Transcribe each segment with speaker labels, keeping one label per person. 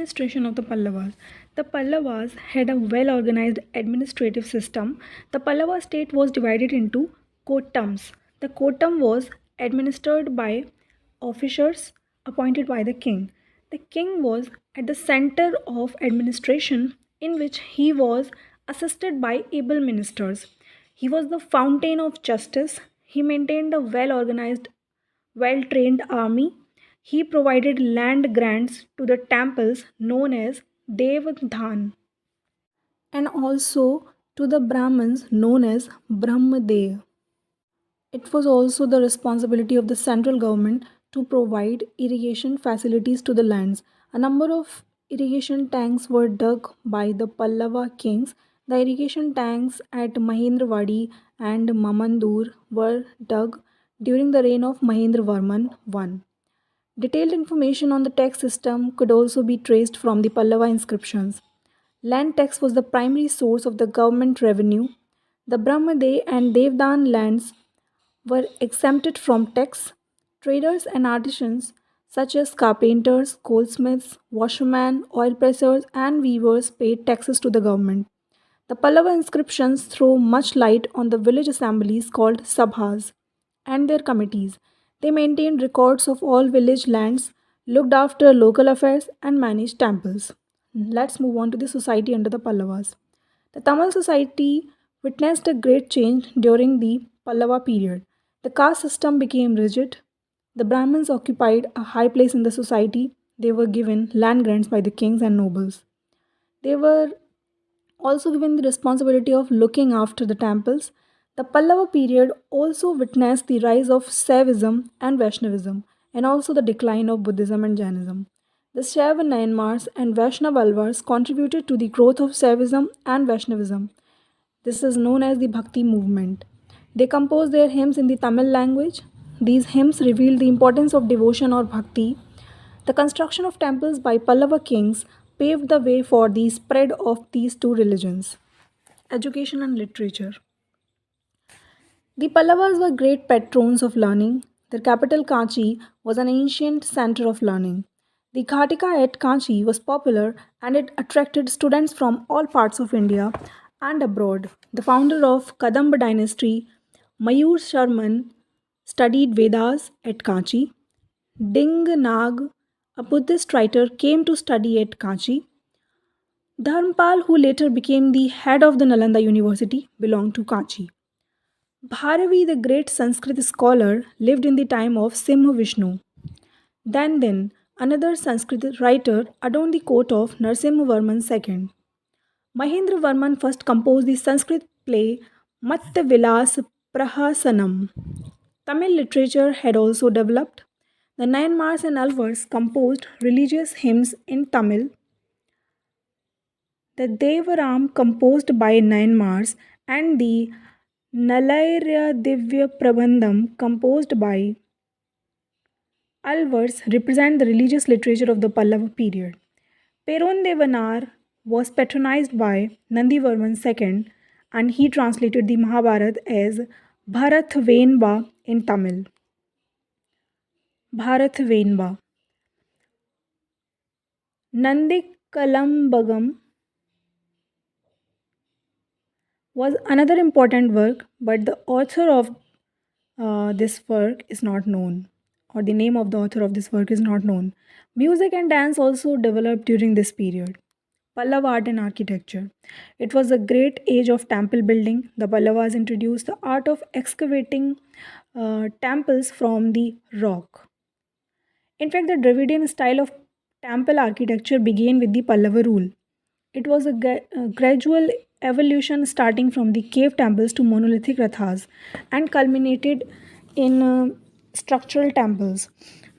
Speaker 1: Administration of the Pallavas. The Pallavas had a well organized administrative system. The Pallava state was divided into kotams. The kotam was administered by officers appointed by the king. The king was at the center of administration, in which he was assisted by able ministers. He was the fountain of justice. He maintained a well organized, well trained army. He provided land grants to the temples known as Devdhan and also to the Brahmins known as Brahmadev. It was also the responsibility of the central government to provide irrigation facilities to the lands. A number of irrigation tanks were dug by the Pallava kings. The irrigation tanks at Mahendravadi and Mamandur were dug during the reign of Mahendravarman I. Detailed information on the tax system could also be traced from the Pallava inscriptions. Land tax was the primary source of the government revenue. The Brahmade and Devdan lands were exempted from tax. Traders and artisans, such as carpenters, goldsmiths, washermen, oil pressers, and weavers, paid taxes to the government. The Pallava inscriptions throw much light on the village assemblies called sabhas and their committees. They maintained records of all village lands, looked after local affairs, and managed temples. Let's move on to the society under the Pallavas. The Tamil society witnessed a great change during the Pallava period. The caste system became rigid. The Brahmins occupied a high place in the society. They were given land grants by the kings and nobles. They were also given the responsibility of looking after the temples. The Pallava period also witnessed the rise of Saivism and Vaishnavism, and also the decline of Buddhism and Jainism. The Shaiva Nayanmars and Vaishnava Alvars contributed to the growth of Saivism and Vaishnavism. This is known as the Bhakti movement. They composed their hymns in the Tamil language. These hymns revealed the importance of devotion or bhakti. The construction of temples by Pallava kings paved the way for the spread of these two religions. Education and literature. The Pallavas were great patrons of learning. Their capital Kanchi was an ancient center of learning. The Ghatika at Kanchi was popular and it attracted students from all parts of India and abroad. The founder of Kadamba dynasty, Mayur Sharman, studied Vedas at Kanchi. Ding Nag, a Buddhist writer, came to study at Kanchi. Dharmpal, who later became the head of the Nalanda University, belonged to Kanchi. Bharavi, the great Sanskrit scholar, lived in the time of Simha Vishnu. Then, another Sanskrit writer adorned the court of Narasimhavarman II. Mahendra Varman first composed the Sanskrit play Matta Vilas Prahasanam. Tamil literature had also developed. The Nayanmars and Alvars composed religious hymns in Tamil. The Devaram composed by Nayanmars and the Nalairya Divya Prabandham composed by Alvars represent the religious literature of the Pallava period. Perondevanar was patronized by Nandivarman II and he translated the Mahabharata as Bharatvenva in Tamil. Bharatvenva. Nandikalambagam was another important work, but the author of this work is not known, or the name of the author of this work is not known. Music and dance also developed during this period. Pallava art and architecture. It was a great age of temple building. The Pallavas introduced the art of excavating temples from the rock. In fact, the Dravidian style of temple architecture began with the Pallava rule. It was a gradual evolution starting from the cave temples to monolithic rathas and culminated in structural temples.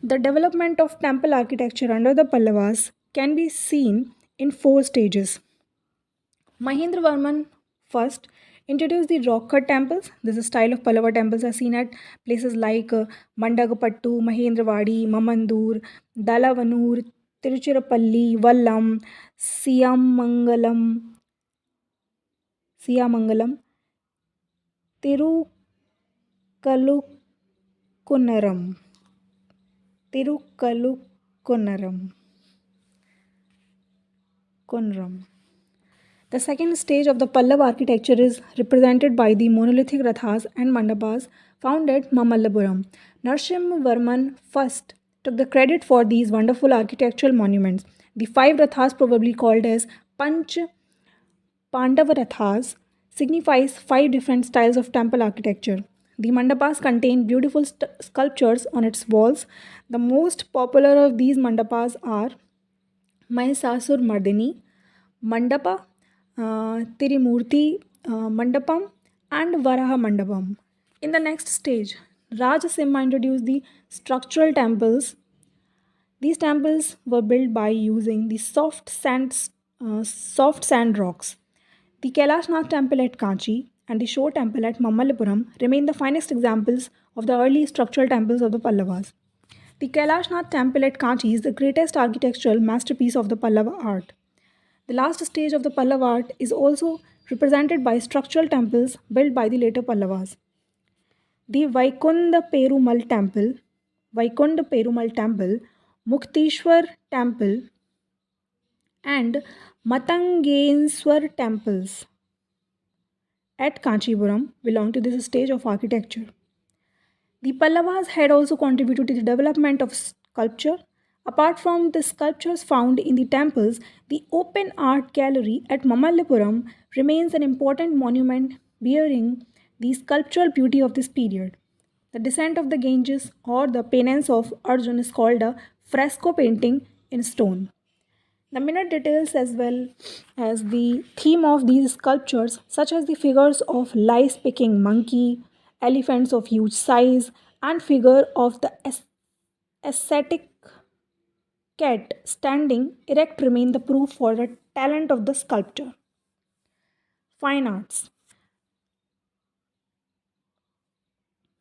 Speaker 1: The development of temple architecture under the Pallavas can be seen in four stages. Mahendravarman first introduced the rock cut temples. This is style of Pallava temples are seen at places like Mandagapattu, Mahendravadi, Mamandur, Dalavanur, Tiruchirappalli, Vallam, Siyamangalam, Siyamangalam, Tirukalukkunaram, Tirukalukkunaram. Kunram. The second stage of the Pallava architecture is represented by the monolithic rathas and mandapas found at Mamallapuram. Narasimhavarman first took the credit for these wonderful architectural monuments. The five rathas, probably called as Panch Pandavarathas, signifies five different styles of temple architecture. The mandapas contain beautiful sculptures on its walls. The most popular of these mandapas are Mahesasur Mardini, Mandapa, Tirimurti Mandapam, and Varaha Mandapam. In the next stage, Rajasimha introduced the structural temples. These temples were built by using the soft sand rocks. The Kailashnath temple at Kanchi and the Shore temple at Mamallapuram remain the finest examples of the early structural temples of the Pallavas. The Kailashnath temple at Kanchi is the greatest architectural masterpiece of the Pallava art. The last stage of the Pallava art is also represented by structural temples built by the later Pallavas. The Vaikunda Perumal Temple, Mukteshwar Temple, and Matangenswar temples at Kanchipuram belong to this stage of architecture. The Pallavas had also contributed to the development of sculpture. Apart from the sculptures found in the temples, the open art gallery at Mamallapuram remains an important monument bearing the sculptural beauty of this period. The descent of the Ganges or the penance of Arjun is called a fresco painting in stone. The minute details, as well as the theme of these sculptures, such as the figures of lice picking monkey, elephants of huge size, and figure of the ascetic cat standing erect, remain the proof for the talent of the sculptor. Fine arts.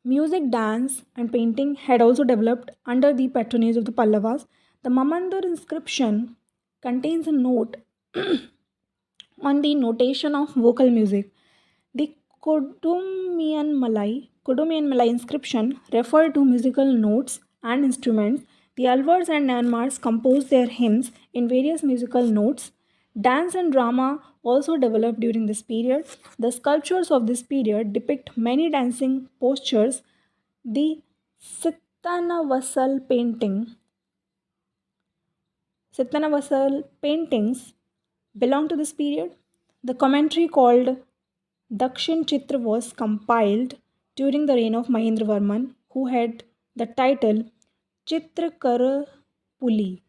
Speaker 1: Music, dance, and painting had also developed under the patronage of the Pallavas. The Mamandur inscription contains a note on the notation of vocal music. The Kudumian Malay inscription referred to musical notes and instruments. The Alvars and Nanmars composed their hymns in various musical notes. Dance and drama also developed during this period. The sculptures of this period depict many dancing postures. The Sittanavasal painting Sittanavasal paintings belong to this period. The commentary called Dakshin Chitra was compiled during the reign of Mahendravarman, who had the title Chitrakarapuli.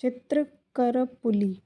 Speaker 1: Chitrakarapuli.